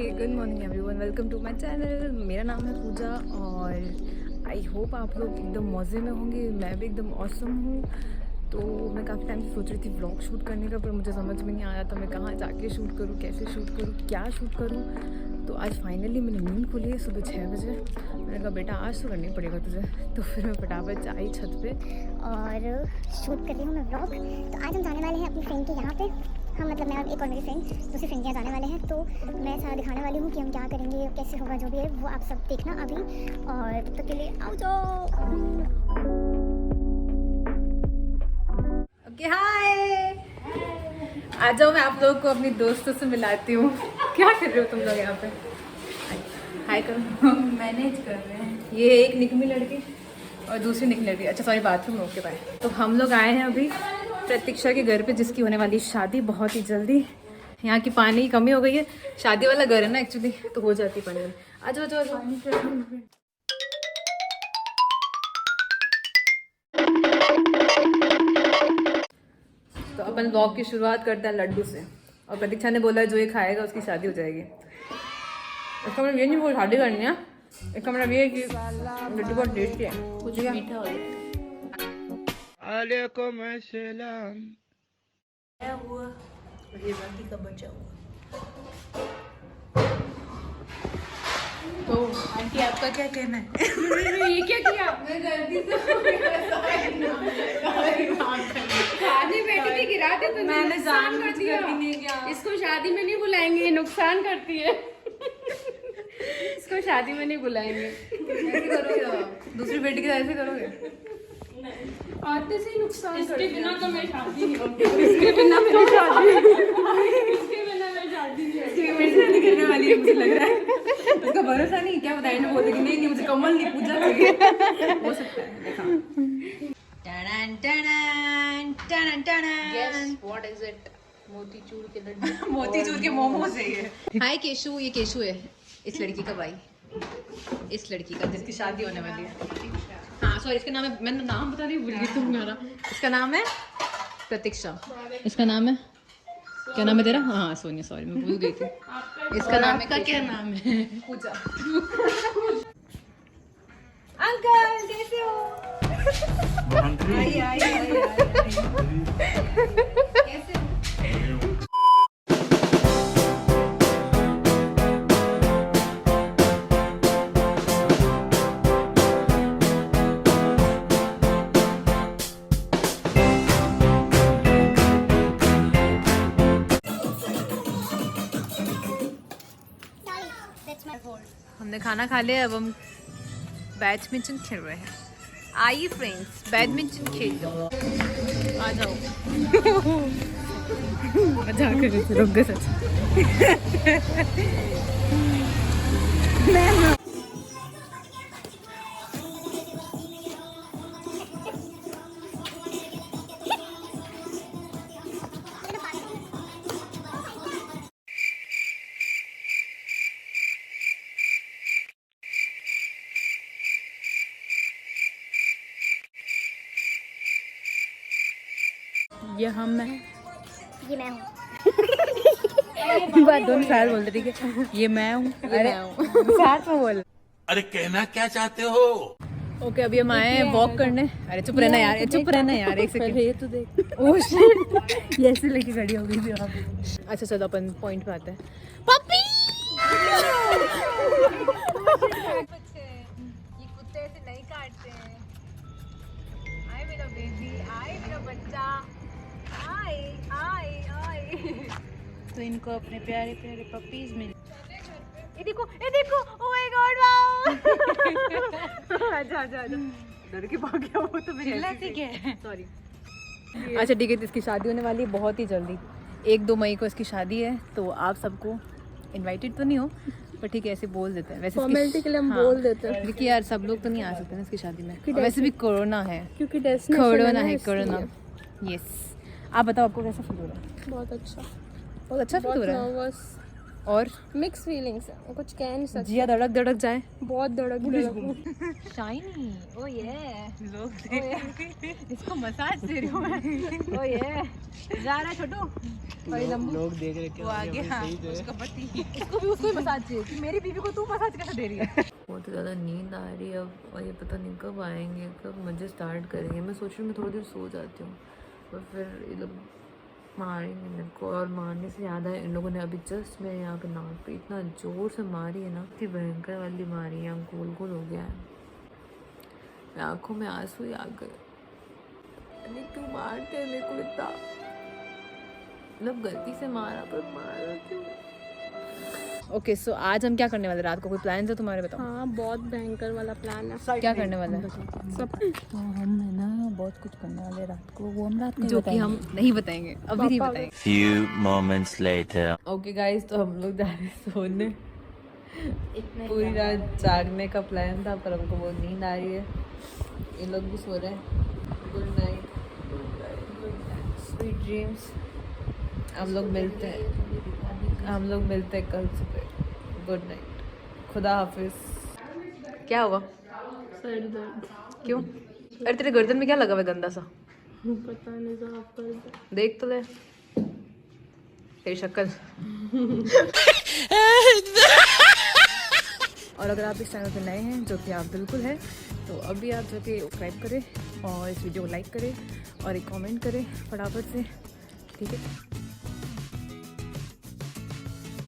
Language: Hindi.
Good morning everyone, welcome to my channel. मेरा नाम है पूजा और आई होप आप लोग एकदम मज़े में होंगे। मैं भी एकदम ऑसम हूँ। तो मैं काफ़ी टाइम से सोच रही थी व्लॉग शूट करने का, पर मुझे समझ में नहीं आया था मैं कहाँ जाके शूट करूँ, कैसे शूट करूँ, क्या शूट करूँ। तो आज फाइनली मैंने नींद खोली है सुबह 6 बजे। मैंने कहा बेटा आज तो करना ही पड़ेगा तुझे। तो फिर मैं फटाफट आई छत पे और शूट कर रही हूँ मैं व्लॉग। तो आज हम जाने वाले हैं अपनी फ्रेंड के यहाँ पे। हम मतलब मैं और एक और मेरी फ्रेंड दूसरी फ्रेंड के यहाँ जाने वाले हैं। तो मैं सारा दिखाने वाली हूँ कि हम क्या करेंगे, कैसे होगा, जो भी है वो आप सब देखना अभी। और तब तक के लिए आओ जाओ। ओके हाय, आ जाओ। मैं आप लोगों को अपनी दोस्तों से मिलाती हूँ। क्या कर रहे हो तुम लोग यहाँ पे? हाय करो। मैनेज कर रहे हैं। ये एक निकमी लड़की और दूसरी निकली लड़की। अच्छा सॉरी, बाथरूम में। Okay bye. तो हम लोग आए हैं अभी प्रतीक्षा के घर पे, जिसकी होने वाली शादी बहुत ही जल्दी। यहाँ की पानी की कमी हो गई है। शादी वाला घर है ना एक्चुअली, तो हो जाती पानी में। आ जाओ आ जाओ। तो अपन व्लॉग की शुरुआत करते हैं लड्डू से। और प्रतीक्षा ने बोला जो ये खाएगा उसकी शादी हो जाएगी। इसका मतलब ये नहीं वो शादी करनी है, इसका मतलब ये है कि लड्डू बहुत टेस्टी है। कुछ मीठा हो जाए। क्या हुआ? ये बाकी का बचा हुआ। तो आंटी आपका क्या कहना है? ये क्या किया आपने? गलती से शादी बैठी थी, गिरा दे तो मैंने जानबूझ कर भी नहीं किया। इसको शादी में नहीं बुलाएंगे, ये नुकसान करती है। इसको शादी में नहीं बुलाएंगे। ऐसे करोगे आप? दूसरी बेटी के साथ ऐसे करोगे? आते से ही नुकसान। इसके बिना तो मैं शादी नहीं होगी। इसके बिना मेरी शादी इसके बिना मैं शादी नहीं होगी। इसके मेरी शादी करने वाली है मुझे लग रहा है। उसका भरोसा नहीं, क्या बताया ना, बोलते कि नहीं मुझे कमल नहीं पूजा चाहिए। हो सकता है, देखा। टनन टनन टनन टनन। Guess what is it? Motichoor के लड्डू। मोतीचूर के मोमोज है ये। हाय केशु, ये केशु है इस लड़की का भाई, इस लड़की का जिसकी शादी होने वाली है। हाँ सॉरी, इसका नाम है, मैंने नाम बता रही भूल गई तुम मेरा। इसका नाम है प्रतीक्षा। इसका नाम है, क्या नाम है तेरा? हाँ सोनिया, सॉरी मैं भूल गई थी। इसका नाम है, क्या नाम है? पूजा। अंकल कैसे हो? आइए आइए आइए। कैसे हो? हमने खाना खा लिया, अब हम बैडमिंटन खेल रहे हैं। आइए फ्रेंड्स, बैडमिंटन खेल लो, आ जाओ। मजाक कर रही थी, रुक गए सच। ये हम है, ये मैं हूँ। बात दोनों साल बोल रही है। ये मैं हूँ, अरे साथ में बोल। अरे कहना क्या चाहते हो? ओके अभी हम आए हैं वॉक करने। अरे चुप रहना यार, चुप रहना यार, एक सेकंड। ये तो देख। ओह शिट, ये ऐसे लेके खड़ी हो गई थी वहाँ पे। अच्छा चलो अपन पॉइंट पे आते हैं। पप्पी ये कुत्ते ऐसे नहीं काटते हैं। आए मेरा बेबी, आए मेरा बच्चा, आए आए आए। तो इनको अपने प्यारे प्यारे पपीज मिले। ये देखो, ओह माय गॉड, वाओ। अच्छा अच्छा डर के भाग गया वो तो। मेरी चिल्लाती क्या है? सॉरी। अच्छा ठीक है, तो इसकी शादी होने वाली है बहुत ही जल्दी। 1-2 मई को इसकी शादी है। तो आप सबको इनवाइटेड तो नहीं हो, पर ठीक है ऐसे बोल देते हैं। वैसे फॉर्मेलिटी के लिए हम बोल देते हैं, क्योंकि यार सब लोग तो नहीं आ सकते ना इसकी शादी में। और वैसे भी कोरोना है, क्योंकि कोरोना है, कोरोना। यस, आप बताओ आपको कैसा फील हो रहा है? बहुत अच्छा, बहुत अच्छा फील हो रहा है। नर्वस। और मिक्स फीलिंग्स है, कुछ कह नहीं सकते। जिया धड़क धड़क जाए। बहुत धड़क धड़क। शाइनी ओ ये लोग इसको मसाज दे रही हूँ मैं। ओ ये जा रहा है छोटू। लोग देख रहे वो आ गया उसका पति, उसको ही मसाज चाहिए कि मेरी बीवी को तू मसाज कैसे दे रही है। बहुत ज़्यादा नींद आ रही है अब, और ये पता नहीं कब आएंगे, कब मजे स्टार्ट करेंगे। मैं सोच रही हूँ मैं थोड़ी देर सो जाती हूँ, और फिर ये लोग मारेंगे मेरे को। और मारने से याद है, इन लोगों ने अभी जस्ट मेरे यहाँ पे नाक पे इतना ज़ोर से मारी है ना, इतनी भयंकर वाली मारी है, गोल गोल हो गया है। मेरी आँखों में आंसू ही आ गए। अरे क्यों मारते हैं मेरे को इतना, मतलब गलती से मारा पर मारा क्यों। ओके सो आज हम क्या करने वाले, रात को कोई प्लान है तुम्हारे, बताओ। हाँ बहुत भयंकर वाला प्लान है। क्या करने वाले हैं? सब तो हम है ना बहुत कुछ करने वाले रात को, वो हम रात को जो कि हम नहीं बताएंगे, अभी नहीं बताएंगे। Few moments later. Okay guys, तो हम लोग जा रहे हैं सोने। पूरी रात जागने का प्लान था, पर हमको बहुत नींद आ रही है। ये लोग भी सो रहे हैं। Good night, sweet dreams. हम लोग मिलते हैं कल सुबह। गुड नाइट, खुदा हाफिज। क्या हुआ? सर दर्द। क्यों? अरे तेरे गर्दन में क्या लगा हुआ है गंदा सा? पता नहीं साफ कर दे। देख तो ले तेरी शक्ल। और अगर आप इस चैनल पे नए हैं, जो कि आप बिल्कुल हैं, तो अभी आप जाके सब्सक्राइब करें और इस वीडियो को लाइक करें और एक कमेंट करें फटाफट से, ठीक है?